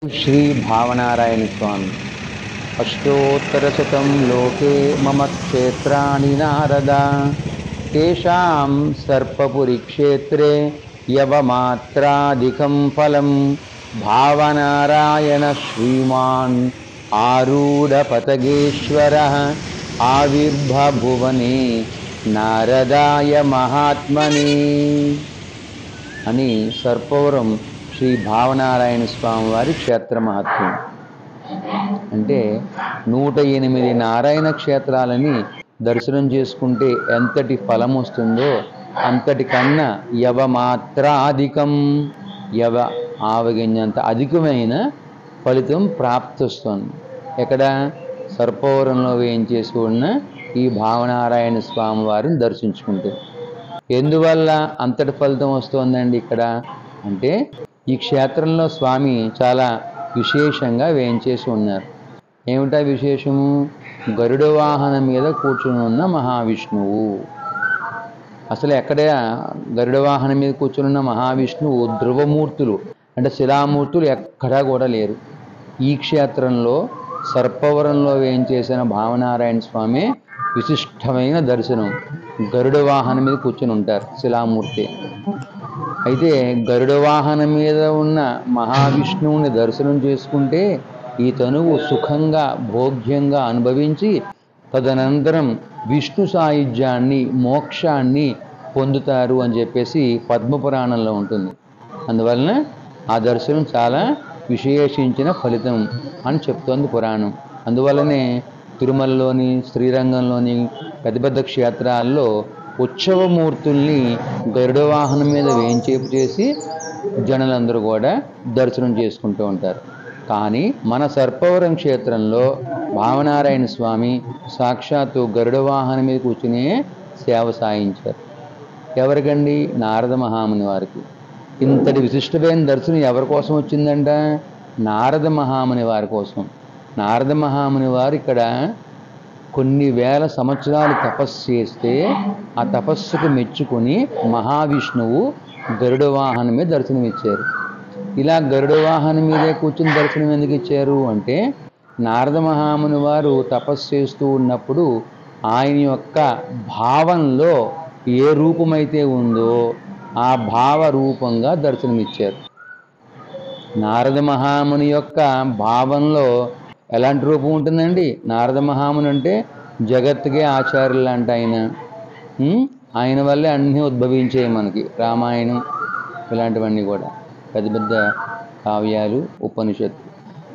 श्री भावनारायण स्वामी अष्टोत्तरशतं लोके मम क्षेत्राणि नारदा तेषां सर्पपुरी क्षेत्रे यवमात्राधिकं फलं भावनारायण श्रीमान् आरूढपतगेश्वरः आविर्भुवने नारदाय महात्मने అని సర్పవరం శ్రీ భావనారాయణ స్వామి వారి క్షేత్ర మహత్వం. అంటే 108 నారాయణ క్షేత్రాలని దర్శనం చేసుకుంటే ఎంతటి ఫలం వస్తుందో అంతటి కన్నా యవమాత్రాధికం, యవ ఆవగింజంత అధికమైన ఫలితం ప్రాప్తిస్తుంది. ఎక్కడ? సర్పవరంలో వేయించేసి ఉన్న ఈ భావనారాయణ స్వామి వారిని దర్శించుకుంటే. ఎందువల్ల అంతటి ఫలితం వస్తుందండి ఇక్కడ అంటే, ఈ క్షేత్రంలో స్వామి చాలా విశేషంగా వేయించేసి ఉన్నారు. ఏమిటా విశేషము? గరుడ వాహనం మీద కూర్చుని ఉన్న మహావిష్ణువు. అసలు ఎక్కడ గరుడ వాహనం మీద కూర్చుని ఉన్న మహావిష్ణువు ధ్రువమూర్తులు అంటే శిలామూర్తులు ఎక్కడా కూడా లేరు. ఈ క్షేత్రంలో సర్పవరంలో వేయించేసిన భావనారాయణ స్వామి విశిష్టమైన దర్శనం. గరుడ వాహనం మీద కూర్చుని ఉంటారు శిలామూర్తి. అయితే గరుడ వాహనం మీద ఉన్న మహావిష్ణువుని దర్శనం చేసుకుంటే ఈ తనువు సుఖంగా భోగ్యంగా అనుభవించి తదనంతరం విష్ణు సాయుధ్యాన్ని మోక్షాన్ని పొందుతారు అని చెప్పేసి పద్మపురాణంలో ఉంటుంది. అందువలన ఆ దర్శనం చాలా విశేషించిన ఫలితం అని చెప్తోంది పురాణం. అందువల్లనే తిరుమలలోని శ్రీరంగంలోని పెద్ద పెద్ద క్షేత్రాల్లో ఉత్సవమూర్తుల్ని గరుడ వాహనం మీద వేంచేపు చేసి జనులందరూ కూడా దర్శనం చేసుకుంటూ ఉంటారు. కానీ మన సర్పవరం క్షేత్రంలో భావనారాయణ స్వామి సాక్షాత్తు గరుడ వాహనం మీద కూర్చుని సేవ సాయించారు. ఎవరికండి? నారద మహాముని వారికి. ఇంతటి విశిష్టమైన దర్శనం ఎవరి కోసం వచ్చిందంట? నారద మహాముని వారి కోసం. నారద మహాముని వారు ఇక్కడ కొన్ని వేల సంవత్సరాలు తపస్సు చేస్తే ఆ తపస్సుకు మెచ్చుకొని మహావిష్ణువు గరుడ వాహనం మీద దర్శనమిచ్చారు. ఇలా గరుడ వాహనం మీదే కూర్చుని దర్శనం ఎందుకు ఇచ్చారు అంటే, నారద మహాముని వారు తపస్సు చేస్తూ ఉన్నప్పుడు ఆయన యొక్క భావంలో ఏ రూపమైతే ఉందో ఆ భావ రూపంగా దర్శనమిచ్చారు. నారద మహాముని యొక్క భావంలో ఎలాంటి రూపం ఉంటుందండి? నారద మహాముని అంటే జగత్తుకే ఆచార్యులు లాంటి ఆయన. ఆయన వల్లే అన్నీ ఉద్భవించాయి మనకి. రామాయణం ఇలాంటివన్నీ కూడా పెద్ద పెద్ద కావ్యాలు, ఉపనిషత్తు.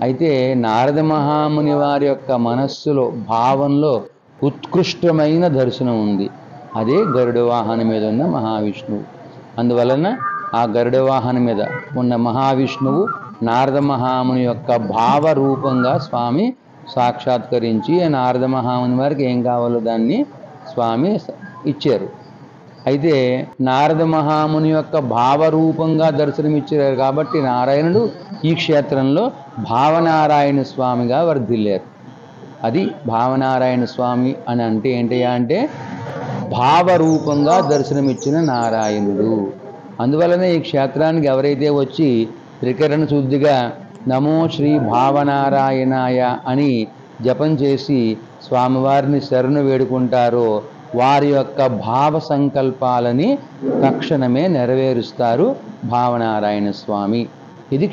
అయితే నారద మహాముని వారి యొక్క మనస్సులో భావంలో ఉత్కృష్టమైన దర్శనం ఉంది. అదే గరుడ వాహనం మీద ఉన్న మహావిష్ణువు. అందువలన ఆ గరుడ వాహనం మీద ఉన్న మహావిష్ణువు నారద మహాముని యొక్క భావ రూపంగా స్వామి సాక్షాత్కరించి నారద మహాముని వారికి ఏం కావాలో దాన్ని స్వామి ఇచ్చారు. అయితే నారద మహాముని యొక్క భావరూపంగా దర్శనమిచ్చారు కాబట్టి నారాయణుడు ఈ క్షేత్రంలో భావనారాయణ స్వామిగా వర్ధిల్లారు. అది భావనారాయణ స్వామి అని అంటే ఏంటయ్యా అంటే భావరూపంగా దర్శనమిచ్చిన నారాయణుడు. అందువలనే ఈ క్షేత్రానికి ఎవరైతే వచ్చి త్రికరణ శుద్ధిగా నమో శ్రీ భావనారాయణాయ అని జపం చేసి స్వామివారిని శరణు వేడుకుంటారో వారి యొక్క భావ సంకల్పాలని తక్షణమే నెరవేరుస్తారు భావనారాయణ స్వామి. ఇది